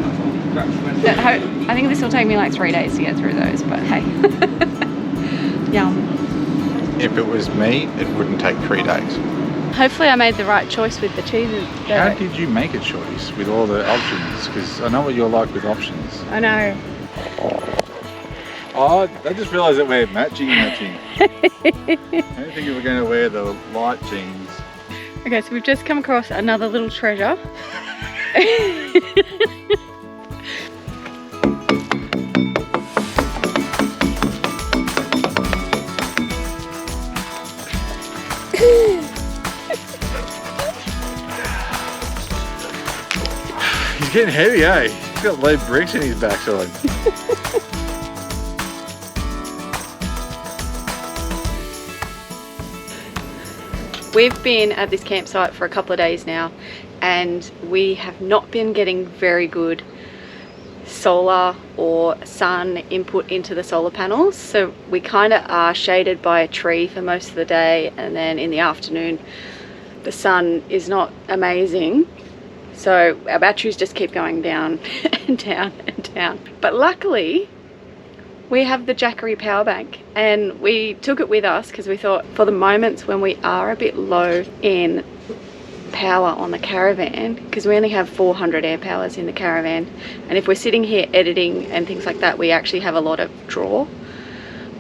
I think this will take me like 3 days to get through those, but hey. Yum. If it was me, it wouldn't take 3 days. Hopefully I made the right choice with the cheeses. How did you make a choice with all the options? Because I know what you're like with options. I know. Oh, I just realised that we're matching. I don't think we were going to wear the light jeans. Okay, so we've just come across another little treasure. He's getting heavy, eh? He's got lead bricks in his backside. We've been at this campsite for a couple of days now, and we have not been getting very good solar or sun input into the solar panels. So we kind of are shaded by a tree for most of the day, and then in the afternoon the sun is not amazing. So our batteries just keep going down and down and down. But luckily we have the JACKERY power bank, and we took it with us because we thought for the moments when we are a bit low in power on the caravan, because we only have 400 amp hours in the caravan, and if we're sitting here editing and things like that, we actually have a lot of draw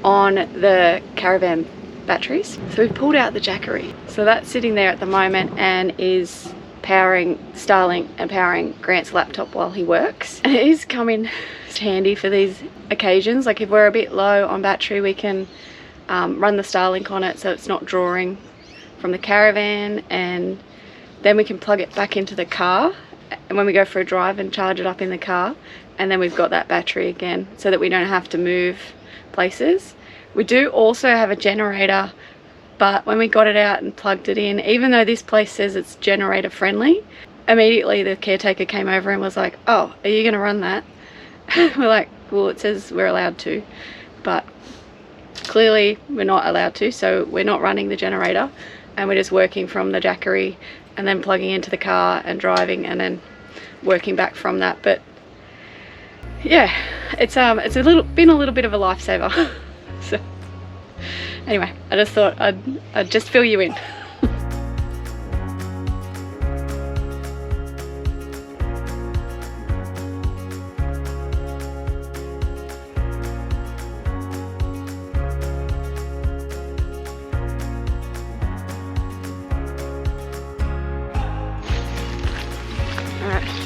on the caravan batteries. So we've pulled out the JACKERY. So that's sitting there at the moment and is powering Starlink and powering Grant's laptop while he works. And it is coming handy for these occasions. Like if we're a bit low on battery, we can run the Starlink on it so it's not drawing from the caravan, and then we can plug it back into the car and when we go for a drive and charge it up in the car, and then we've got that battery again so that we don't have to move places. We do also have a generator, but when we got it out and plugged it in, even though this place says it's generator friendly, immediately the caretaker came over and was like, oh, are you going to run that? We're like, well, it says we're allowed to, but clearly we're not allowed to, so we're not running the generator, and we're just working from the JACKERY and then plugging into the car and driving and then working back from that. But yeah, it's been a little bit of a lifesaver. So anyway, I just thought I'd just fill you in.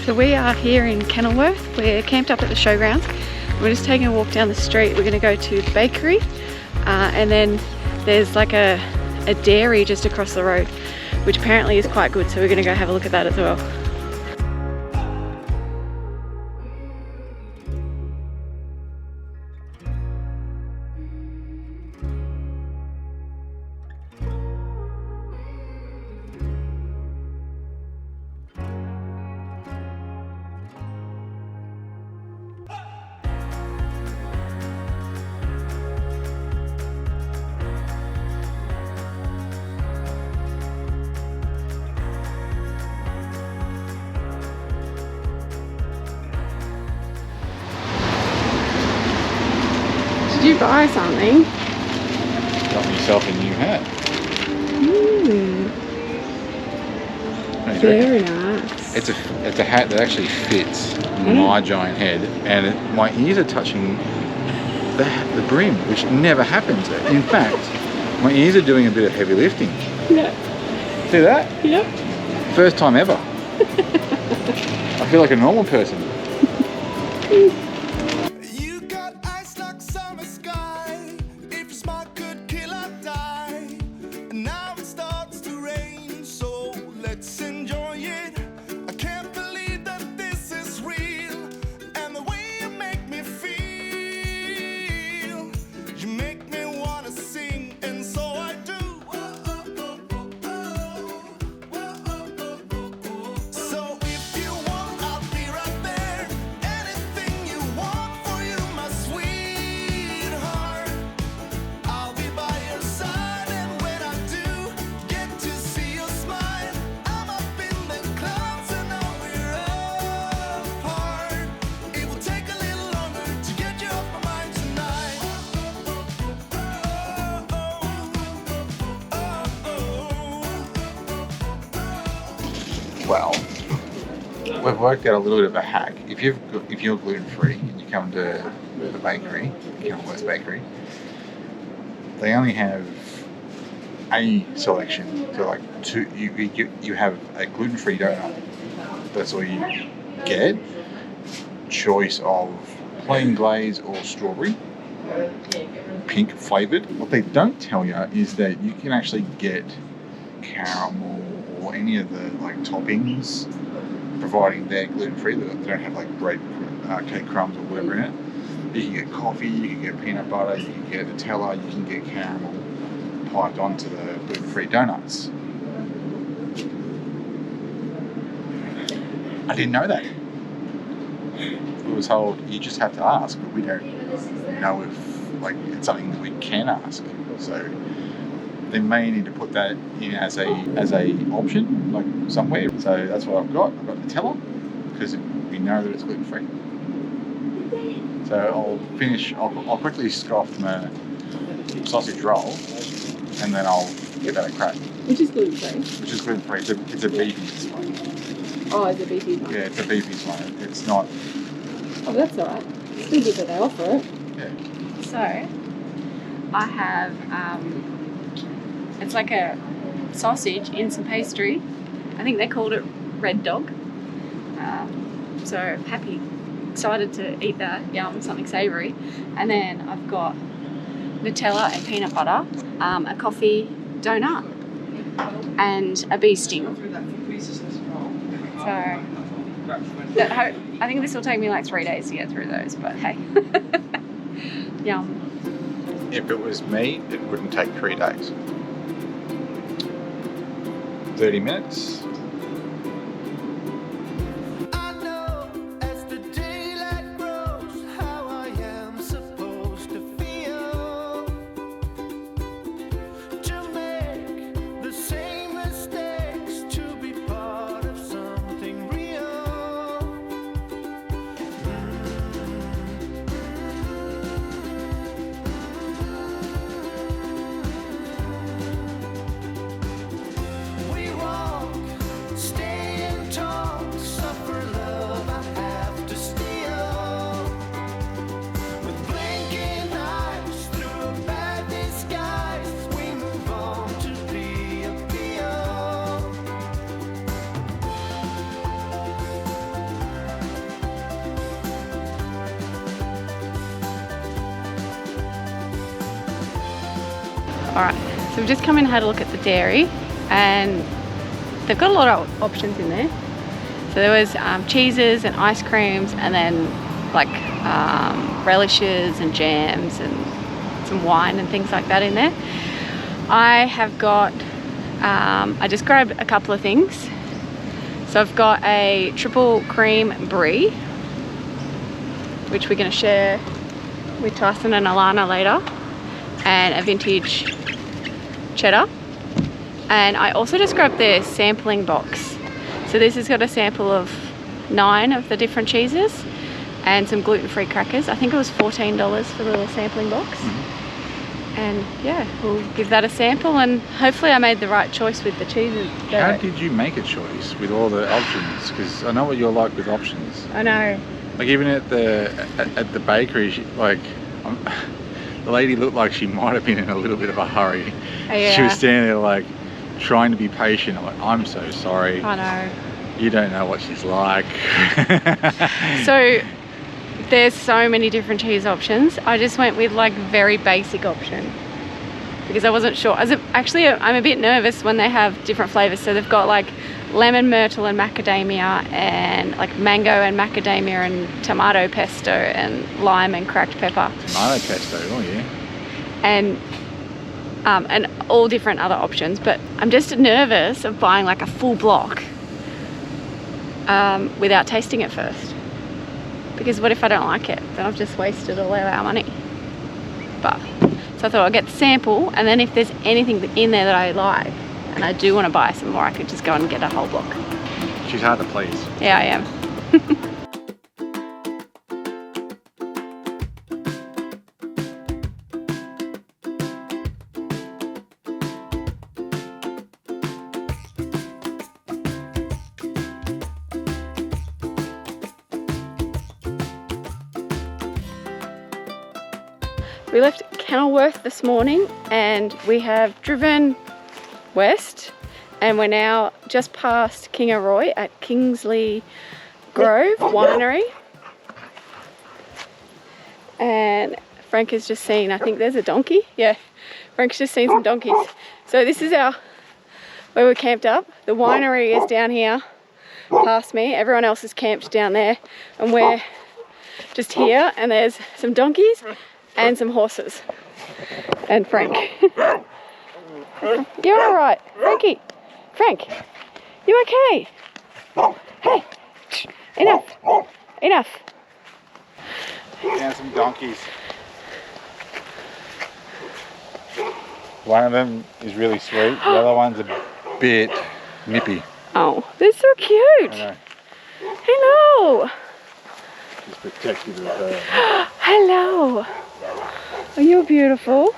So we are here in Kenilworth. We're camped up at the showgrounds. We're just taking a walk down the street. We're going to go to the bakery, and then there's like a dairy just across the road, which apparently is quite good, so we're going to go have a look at that as well. Did you buy something? Got myself a new hat. Very nice. It's a hat that actually fits my giant head, and my ears are touching the brim, which never happens. In fact, my ears are doing a bit of heavy lifting. Yeah. See that? Yep. First time ever. I feel like a normal person. So if you want, I'll be right there. Anything you well, we've worked out a little bit of a hack. If you're gluten free and you come to the bakery, Kenilworth Bakery, they only have a selection. So like you have a gluten free donut. That's all you get. Choice of plain glaze or strawberry, pink flavoured. What they don't tell you is that you can actually get caramel or any of the like toppings, providing they're gluten free. They don't have like bread, cake crumbs or whatever in it. You can get coffee, you can get peanut butter, you can get Nutella, you can get caramel piped onto the gluten free donuts. I didn't know that. We were told you just have to ask, but we don't know if like it's something that we can ask. So they may need to put that in as a option, like somewhere. So that's what I've got. I've got Nutella because we know that it's gluten free. So I'll quickly scoff my sausage roll, and then I'll give that a crack. Which is gluten free? Which is gluten free. It's a beefy one. Oh, it's a beefy one. Yeah, it's a beefy one. It's not. Oh, that's alright. Still good that they offer it. Yeah. So, I have, it's like a sausage in some pastry. I think they called it Red Dog. So, excited to eat that. Yum, something savoury. And then I've got Nutella and peanut butter, a coffee donut, and a bee sting. So, I think this will take me like 3 days to get through those, but hey. Yum. If it was me, it wouldn't take 3 days. 30 minutes. Alright, so we've just come in and had a look at the dairy, and they've got a lot of options in there. So there was cheeses and ice creams, and then like relishes and jams and some wine and things like that in there. I have got, I just grabbed a couple of things. So I've got a triple cream brie, which we're going to share with Tyson and Alana later, and a vintage cheddar. And I also just grabbed their sampling box. So this has got a sample of 9 of the different cheeses and some gluten-free crackers. I think it was $14 for the little sampling box. Mm-hmm. And yeah, we'll give that a sample, and hopefully I made the right choice with the cheeses. How did you make a choice with all the options? Because I know what you're like with options. I know. Like even at the bakery, the lady looked like she might have been in a little bit of a hurry. Yeah. She was standing there like trying to be patient. I'm like, I'm so sorry. I know. You don't know what she's like. So there's so many different cheese options. I just went with like very basic option because I wasn't sure. Actually, I'm a bit nervous when they have different flavors. So they've got like lemon, myrtle and macadamia, and like mango and macadamia and tomato pesto and lime and cracked pepper. Tomato pesto, oh yeah. And all different other options, but I'm just nervous of buying like a full block without tasting it first. Because what if I don't like it? Then I've just wasted all our money. So I thought I'll get the sample, and then if there's anything in there that I like and I do want to buy some more, I could just go and get a whole block. She's hard to please. Yeah, I am. We left Kenilworth this morning and we have driven west and we're now just past Kingaroy at Kingsley Grove Winery. And Frank has just seen, I think there's a donkey. Yeah, Frank's just seen some donkeys. So this is where we're camped up. The winery is down here past me. Everyone else is camped down there and we're just here, and there's some donkeys and some horses and Frank. You're all right, Frankie. Frank, you okay? Hey, enough, enough. And some donkeys. One of them is really sweet. The other one's a bit nippy. Oh, they're so cute. I know. Hello. Just protective of her. Hello. Oh, you're beautiful.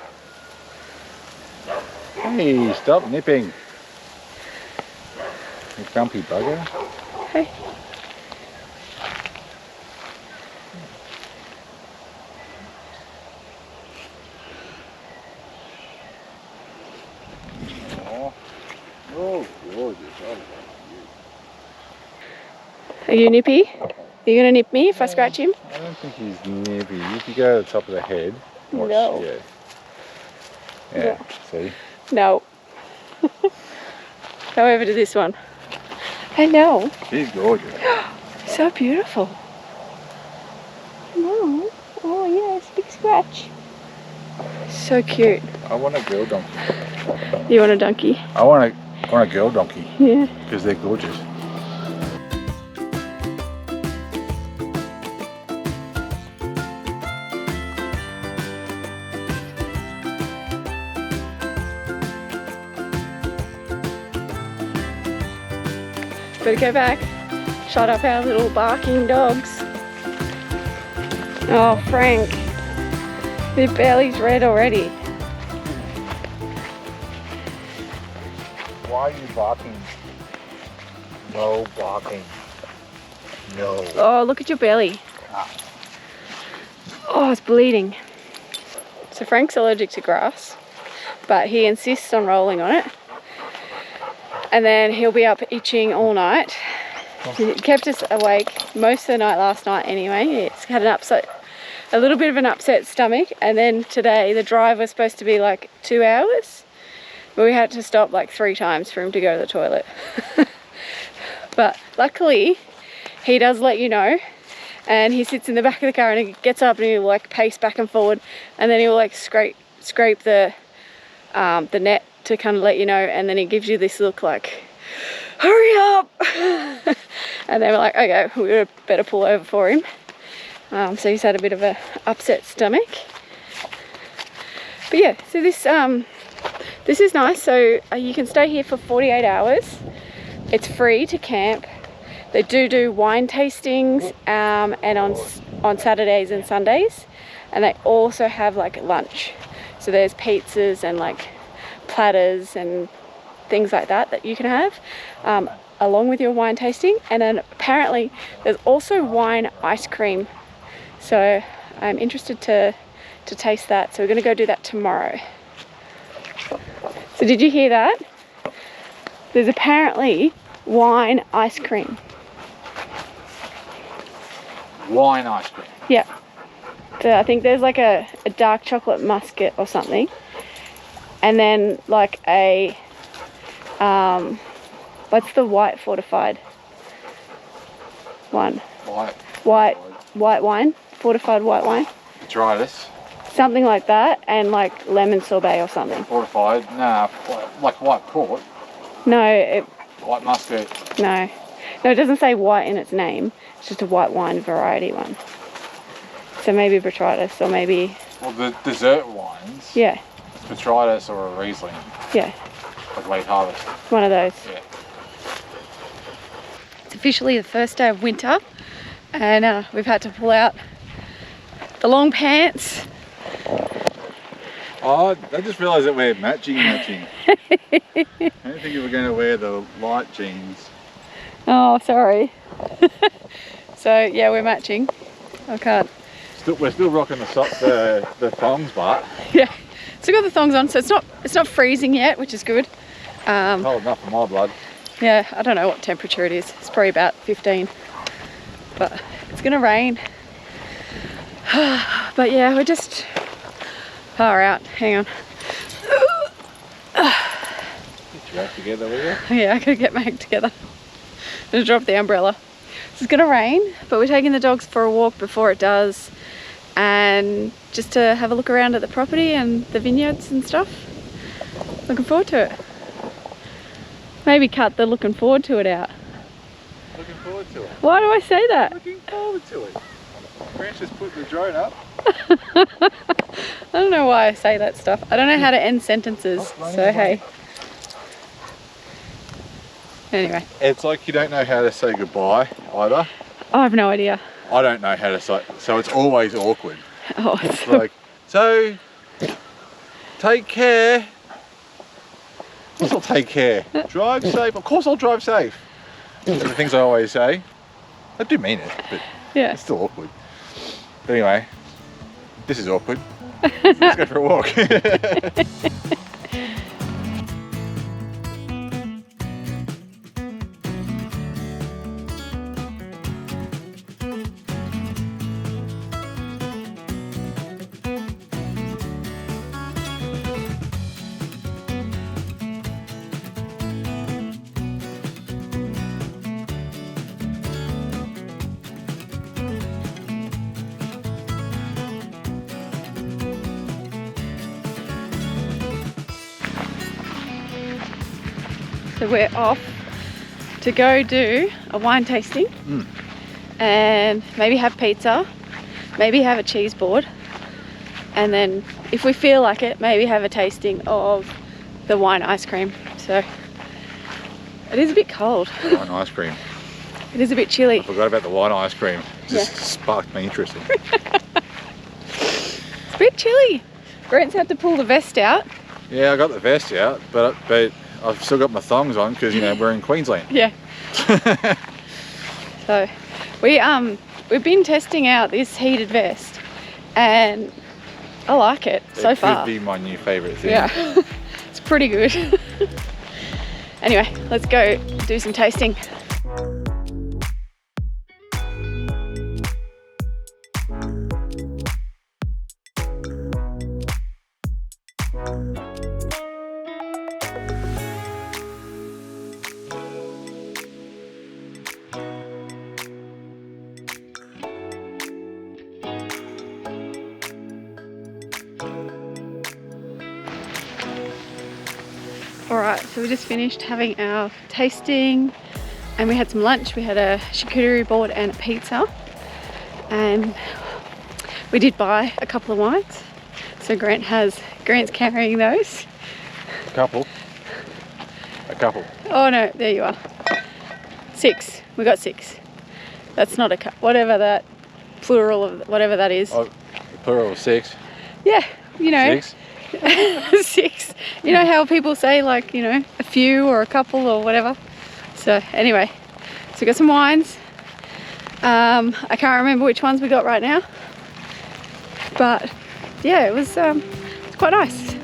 Hey, stop nipping. You grumpy bugger. Hey. Oh, gorgeous. Are you nippy? Are you gonna nip me if I scratch him? I don't think he's nippy. If you go to the top of the head, watch. No. Yeah, see? No. Go over to this one. Hello. She's gorgeous. So beautiful. No. Oh yes, big scratch. So cute. I want a girl donkey. You want a donkey? I want a girl donkey. Yeah. Because they're gorgeous. Better go back. Shut up our little barking dogs. Oh, Frank. Their belly's red already. Why are you barking? No barking. No. Oh, look at your belly. Oh, it's bleeding. So Frank's allergic to grass, but he insists on rolling on it. And then he'll be up itching all night. He kept us awake most of the night last night anyway. It's had a little bit of an upset stomach, and then today the drive was supposed to be like 2 hours, but we had to stop like 3 times for him to go to the toilet. But luckily he does let you know, and he sits in the back of the car and he gets up and he'll like pace back and forward, and then he'll like scrape the net to kind of let you know, and then he gives you this look like, hurry up. And then we're like, okay, we better pull over for him. So he's had a bit of a upset stomach. But yeah, so this is nice. So you can stay here for 48 hours. It's free to camp. They do wine tastings and on Saturdays and Sundays, and they also have like lunch. So there's pizzas and like platters and things like that you can have along with your wine tasting. And then apparently there's also wine ice cream, so I'm interested to taste that, so we're going to go do that tomorrow. So did you hear that? There's apparently wine ice cream. Wine ice cream? Yeah. So I think there's like a dark chocolate muscat or something, and then like a what's the white fortified one? White wine, fortified white wine. Try this. Something like that, and like lemon sorbet or something. Fortified? Nah, like white port. No, White muscat. no, it doesn't say white in its name. It's just a white wine variety one. So maybe botrytis, or maybe. Well, the dessert wines. Yeah. Botrytis or a Riesling. Yeah. Like late harvest. One of those. Yeah. It's officially the first day of winter, and we've had to pull out the long pants. Oh, I just realised that we're matching. I don't think we were going to wear the light jeans. Oh, sorry. So yeah, we're matching. I can't we're still rocking the thongs, but Yeah, so got the thongs on, so it's not freezing yet, which is good. cold enough for my blood. Yeah, I don't know what temperature it is. It's probably about 15, but it's gonna rain. But yeah, we're just far out. Hang on. Get your act together, will you? Yeah, I gotta get my act together. I'm gonna drop the umbrella. It's gonna rain, but we're taking the dogs for a walk before it does, and just to have a look around at the property and the vineyards and stuff. Looking forward to it. Maybe cut the looking forward to it out. Looking forward to it. Why do I say that? Looking forward to it. Grant's just putting the drone up. I don't know why I say that stuff. I don't know how to end sentences, so hey. Anyway. It's like you don't know how to say goodbye either. I have no idea. I don't know how to say, so it's always awkward. Oh, It's like, so, take care. Of course I'll take care. Drive safe. Of course I'll drive safe. Those are the things I always say. I do mean it, but yeah. it's still awkward. But anyway, this is awkward. Let's go for a walk. So we're off to go do a wine tasting and maybe have pizza, maybe have a cheese board, and then if we feel like it, maybe have a tasting of the wine ice cream. So it is a bit cold. Wine ice cream. It is a bit chilly. I forgot about the wine ice cream. Just sparked my interest. It's a bit chilly. Grant's had to pull the vest out. Yeah, I got the vest out, but I've still got my thongs on because, you know, we're in Queensland. Yeah. So we've been testing out this heated vest and I like it so far. It could be my new favourite thing. Yeah, it's pretty good. Anyway, let's go do some tasting. Alright, so we just finished having our tasting and we had some lunch. We had a charcuterie board and a pizza, and we did buy a couple of wines. So Grant's carrying those. A couple. Oh no, there you are. 6. We got 6. That's not a cup. Whatever that plural of whatever that is. Oh, plural of 6. Yeah, you know. 6. 6. You know how people say, like, you know, a few or a couple or whatever. So anyway, so we got some wines. I can't remember which ones we got right now, but yeah, it's quite nice.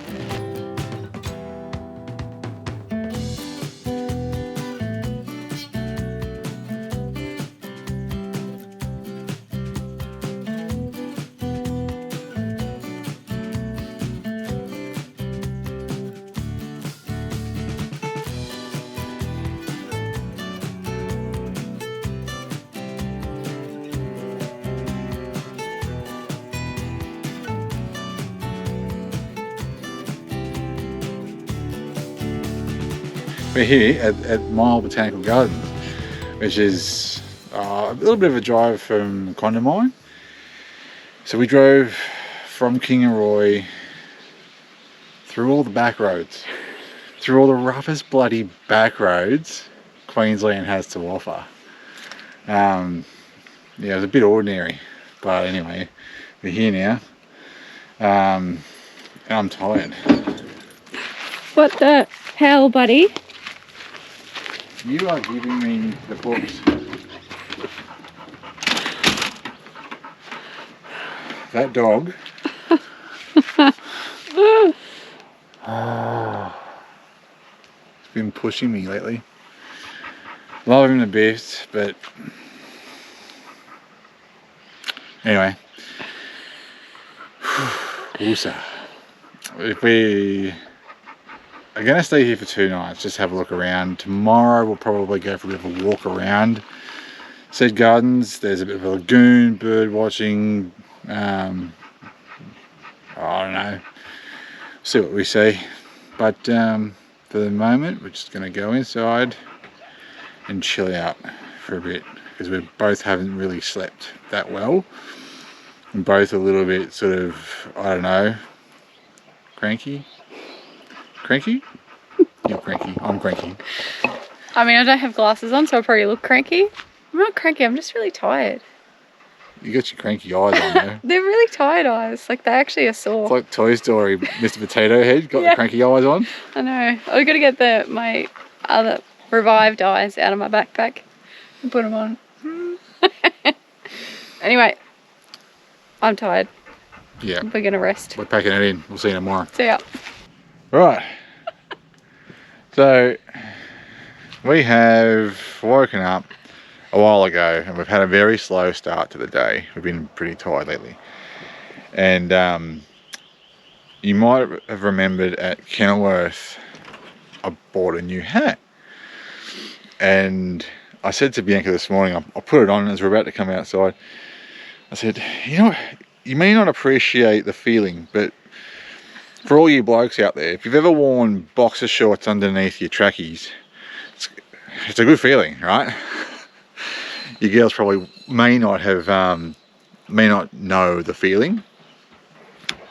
We're here at Myall Botanical Gardens, which is a little bit of a drive from Condomine. So we drove from Kingaroy through all the back roads, through all the roughest bloody back roads Queensland has to offer. Yeah, it was a bit ordinary, but anyway, we're here now, and I'm tired. What the hell, buddy? You are giving me the books. that dog. He's been pushing me lately. Love him the best, but anyway. Also, if we are going to stay here for 2 nights, just have a look around. Tomorrow we'll probably go for a bit of a walk around said gardens. There's a bit of a lagoon, bird watching. I don't know. See what we see. But for the moment, we're just going to go inside and chill out for a bit, because we both haven't really slept that well. And both a little bit sort of, I don't know, cranky? Cranky? You're cranky. I'm cranky. I mean, I don't have glasses on, so I probably look cranky. I'm not cranky, I'm just really tired. You got your cranky eyes on there. They're really tired eyes, like they actually are sore. It's like Toy Story, Mr. Potato Head, got the cranky eyes on. I know. I've got to get my other revived eyes out of my backpack and put them on. Anyway, I'm tired. Yeah. We're going to rest. We're packing it in. We'll see you tomorrow. See ya. Right. So, we have woken up a while ago and we've had a very slow start to the day. We've been pretty tired lately. And you might have remembered at Kenilworth, I bought a new hat. And I said to Bianca this morning, I put it on as we're about to come outside. I said, you know, you may not appreciate the feeling, but for all you blokes out there, if you've ever worn boxer shorts underneath your trackies, it's a good feeling, right? You girls probably may not know the feeling.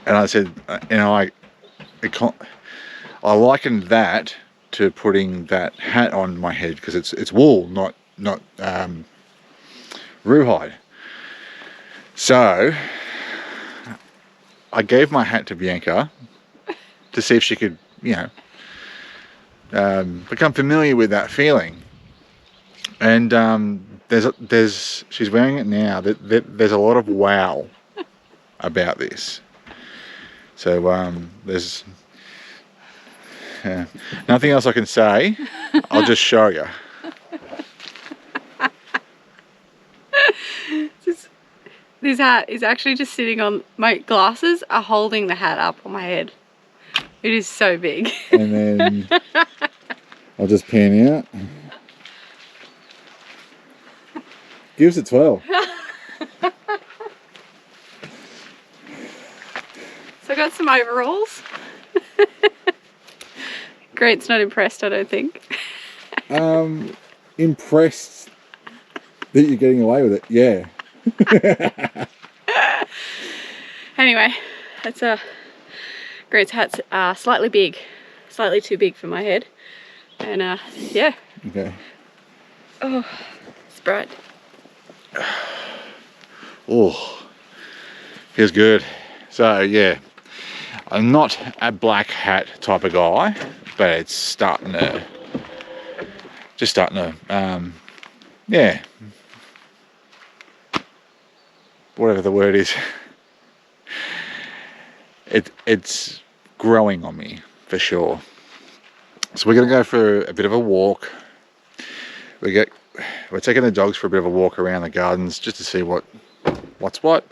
And I said, you know, I likened that to putting that hat on my head, because it's wool, not rawhide. So I gave my hat to Bianca to see if she could, you know, become familiar with that feeling. And she's wearing it now. There's a lot of wow about this. So there's nothing else I can say. I'll just show you. This hat is actually just sitting on, my glasses are holding the hat up on my head. It is so big. And then I'll just pan out. Give us a 12. So I got some overalls. Grant's not impressed, I don't think. Impressed that you're getting away with it, yeah. Anyway, that's Grant's hat's slightly big, slightly too big for my head, and yeah. Okay. Oh, it's bright. Oh, feels good. So yeah, I'm not a black hat type just starting to, yeah, whatever the word is. It's growing on me for sure. So we're gonna go for a bit of a walk. We're taking the dogs for a bit of a walk around the gardens just to see what's what.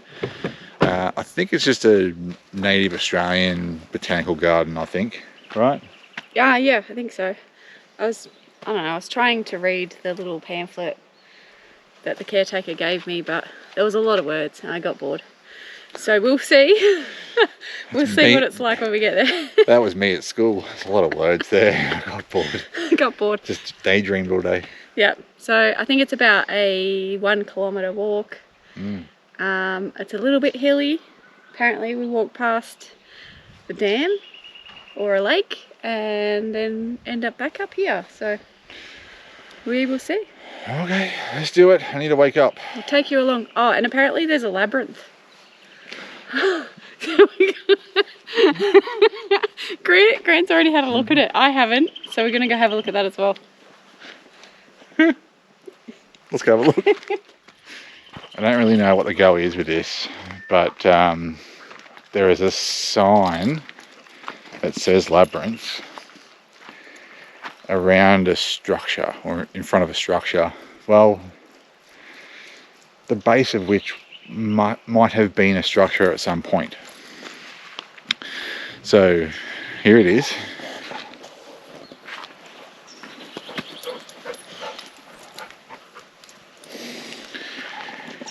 I think it's just a native Australian botanical garden, I think, right? Yeah, I think so. I was trying to read the little pamphlet that the caretaker gave me, but there was a lot of words and I got bored. So we'll see. We'll see what it's like when we get there. That was me at school. There's a lot of words there. I got bored. Got bored. Just daydreamed all day. Yeah. So I think it's about a 1 kilometre walk. It's a little bit hilly. Apparently we walked past the dam or a lake and then end up back up here. So we will see. Okay, let's do it. I need to wake up. I'll take you along. Oh, and apparently there's a labyrinth. Grant's already had a look at it. I haven't, so we're gonna go have a look at that as well. Let's go have a look. I don't really know what the go is with this, but there is a sign that says labyrinth around a structure, or in front of a structure. Well, the base of which might have been a structure at some point. So here it is.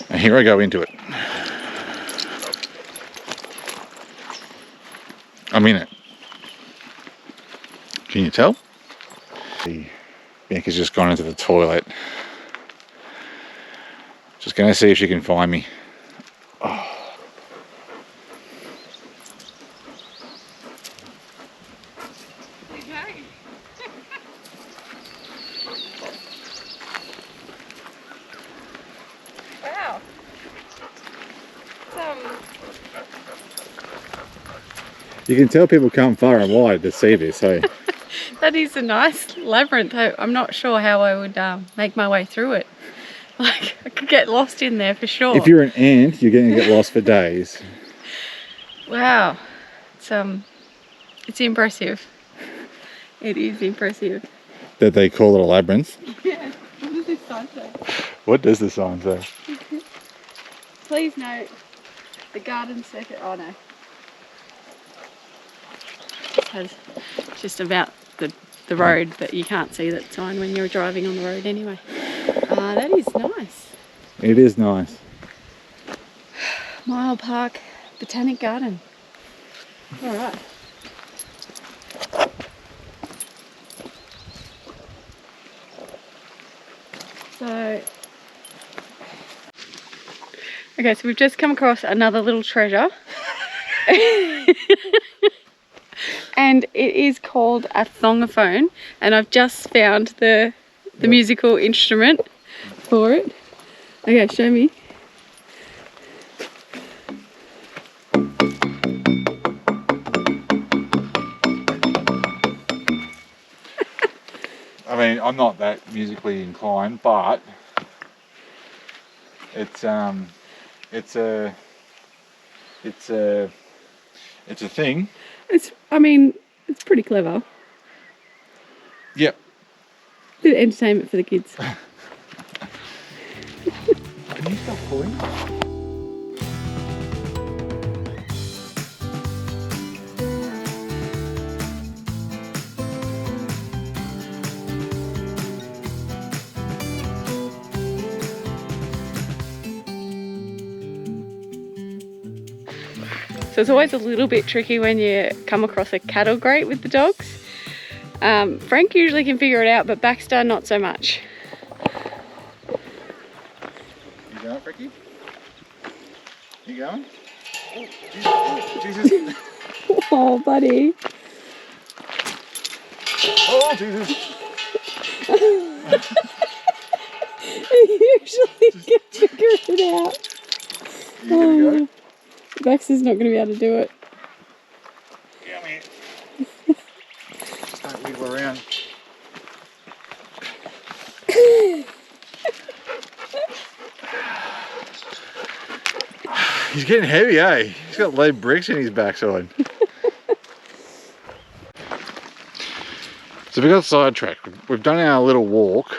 And here I go into it. I'm in it. Can you tell? Bianca's just gone into the toilet. Just going to see if she can find me. Oh. Okay. Wow. You can tell people come far and wide to see this, hey? That is a nice labyrinth. I'm not sure how I would make my way through it. Like, I could get lost in there for sure. If you're an ant, you're going to get lost for days. Wow. It's impressive. It is impressive. That they call it a labyrinth? Yeah. What does this sign say? What does the sign say? Please note the garden circuit. Oh no. It has just about the road, but you can't see that sign when you're driving on the road anyway. That is nice. It is nice. Myall Park Botanical Garden. Alright. Okay, so we've just come across another little treasure. And it is called a thongophone, and I've just found the musical instrument for it. Okay, show me. I mean, I'm not that musically inclined, but it's a thing. It's pretty clever. Yep. Bit of entertainment for the kids. Can you stop pulling? So it's always a little bit tricky when you come across a cattle grate with the dogs. Frank usually can figure it out, but Baxter not so much. You going, Frankie? You going? Oh, Jesus. Oh, buddy. Oh, Jesus. He usually can figure it out. You gonna go? Baxter's not going to be able to do it. Come here. Just don't wiggle around. He's getting heavy, eh? He's got lead bricks in his backside. So we got sidetracked. We've done our little walk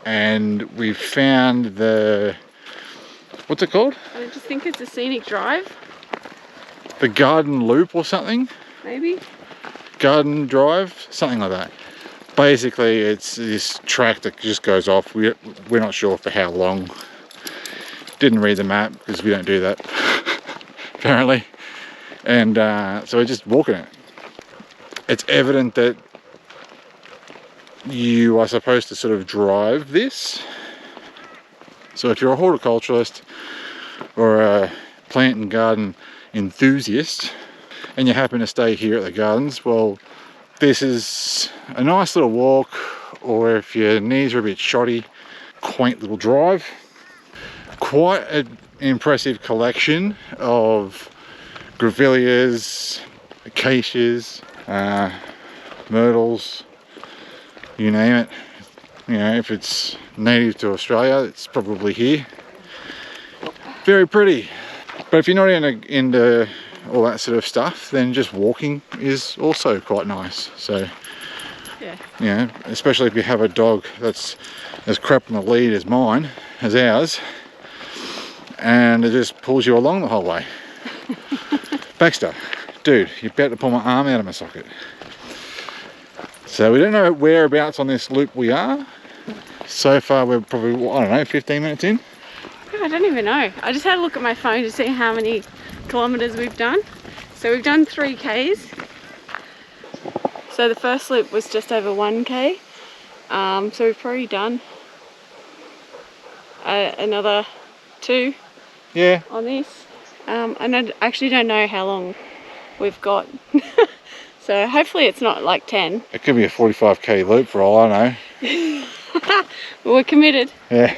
and we've found the... What's it called? I just think it's a scenic drive. The garden loop or something? Maybe. Garden drive? Something like that. Basically, it's this track that just goes off. We're not sure for how long. Didn't read the map because we don't do that, apparently. And so we're just walking it. It's evident that you are supposed to sort of drive this. So if you're a horticulturalist or a plant and garden enthusiast and you happen to stay here at the gardens, well, this is a nice little walk, or if your knees are a bit shoddy, quaint little drive. Quite an impressive collection of grevilleas, acacias, myrtles, you name it. You know, if it's native to Australia, it's probably here. Very pretty. But if you're not into all that sort of stuff, then just walking is also quite nice. So Yeah. you know, especially if you have a dog that's as crap on the lead as mine, as ours, and it just pulls you along the whole way. Baxter, dude, you're about to pull my arm out of my socket. So we don't know whereabouts on this loop we are. So far we're probably, I don't know, 15 minutes in? I don't even know. I just had a look at my phone to see how many kilometres we've done. So we've done 3Ks. So the first loop was just over 1K. So we've probably done another 2 on this. And I actually don't know how long we've got. So hopefully it's not like 10. It could be a 45k loop for all I know. We're committed. Yeah.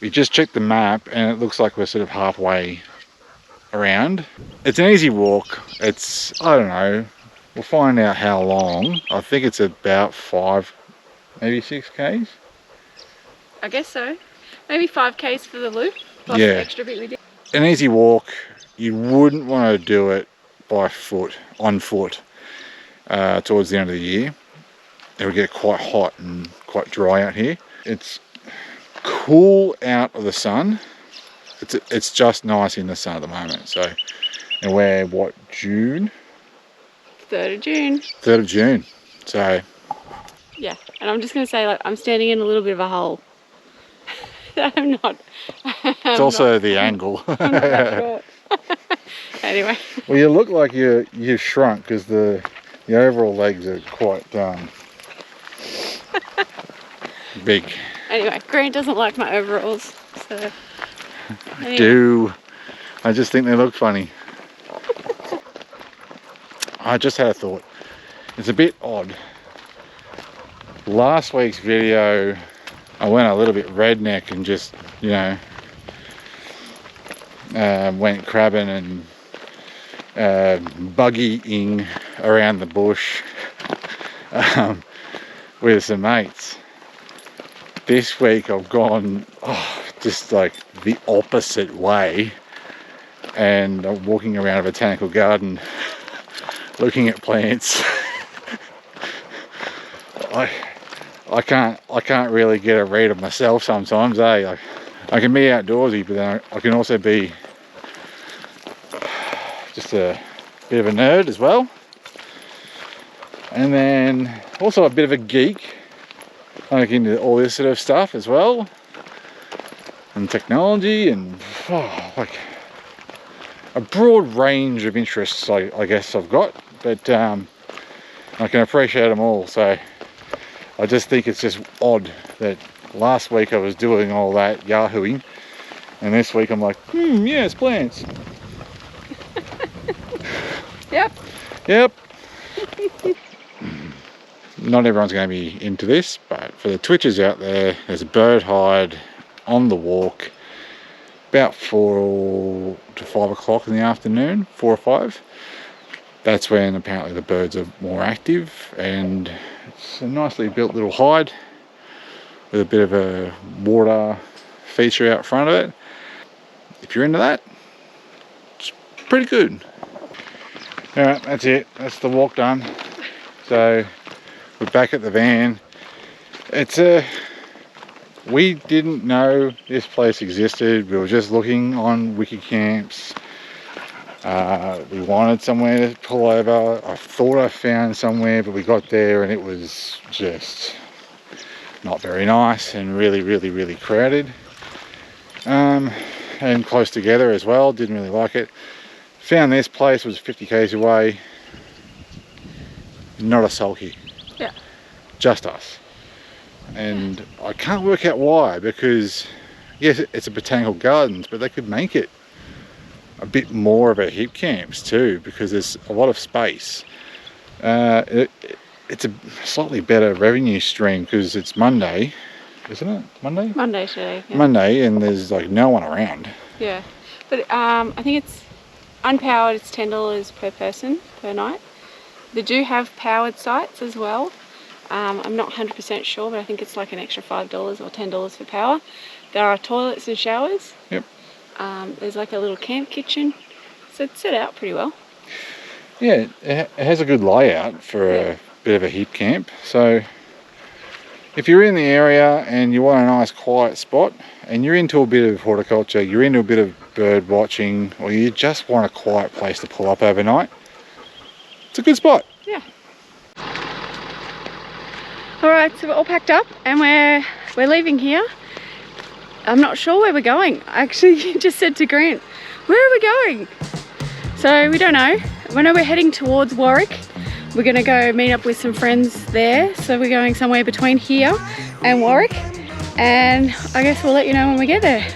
We just checked the map and it looks like we're sort of halfway around. It's an easy walk. It's, I don't know, we'll find out how long. I think it's about 5, maybe 6Ks. I guess so. Maybe 5Ks for the loop, plus Yeah. the extra bit we did. An easy walk. You wouldn't want to do it by foot, on foot, towards the end of the year. It'll get quite hot and quite dry out here. It's cool out of the sun. It's just nice in the sun at the moment. So, and we're what, June? 3rd of June. 3rd of June. So Yeah, and I'm just going to say, like, I'm standing in a little bit of a hole. I'm not. it's also the angle. I'm not that short. Anyway. Well, you look like you've shrunk because the overall legs are quite big. Anyway, Grant doesn't like my overalls, so. Anyway. I just think they look funny. I just had a thought. It's a bit odd. Last week's video, I went a little bit redneck and just, you know, went crabbing and buggying around the bush with some mates. This week I've gone just like the opposite way, and I'm walking around a botanical garden looking at plants. I can't really get a read of myself sometimes, eh? I can be outdoorsy, but then I can also be just a bit of a nerd as well, and then also a bit of a geek. I look into all this sort of stuff as well, and technology, and like a broad range of interests I guess I've got, but I can appreciate them all. So I just think it's just odd that last week I was doing all that yahooing, and this week I'm like, yes, plants. Yep. Not everyone's going to be into this, but for the twitchers out there, there's a bird hide on the walk about 4 to 5 o'clock in the afternoon, 4 or 5. That's when apparently the birds are more active, and it's a nicely built little hide with a bit of a water feature out front of it. If you're into that, it's pretty good. Alright, that's it. That's the walk done. So we're back at the van. We didn't know this place existed. We were just looking on HIPCAMPs. We wanted somewhere to pull over. I thought I found somewhere, but we got there and it was just not very nice and really crowded. And close together as well. Didn't really like it. Found this place, was 50 k's away. Not a soul here. Yeah. Just us. And I can't work out why, because yes, it's a botanical gardens, but they could make it a bit more of a HIPCAMPs too, because there's a lot of space. It's a slightly better revenue stream because it's Monday, isn't it? Monday? Monday today. Yeah. Monday, and there's like no one around. Yeah, but I think it's unpowered. It's $10 per person per night. They do have powered sites as well. I'm not 100% sure, but I think it's like an extra $5 or $10 for power. There are toilets and showers. Yep. There's like a little camp kitchen, so it's set out pretty well. Yeah, it has a good layout for a bit of a hip camp. So if you're in the area and you want a nice quiet spot and you're into a bit of horticulture, you're into a bit of bird watching, or you just want a quiet place to pull up overnight, it's a good spot. Yeah. Alright, so we're all packed up and we're leaving here. I'm not sure where we're going. I actually just said to Grant, where are we going? So we don't know. I know we're heading towards Warwick. We're gonna go meet up with some friends there. So we're going somewhere between here and Warwick. And I guess we'll let you know when we get there.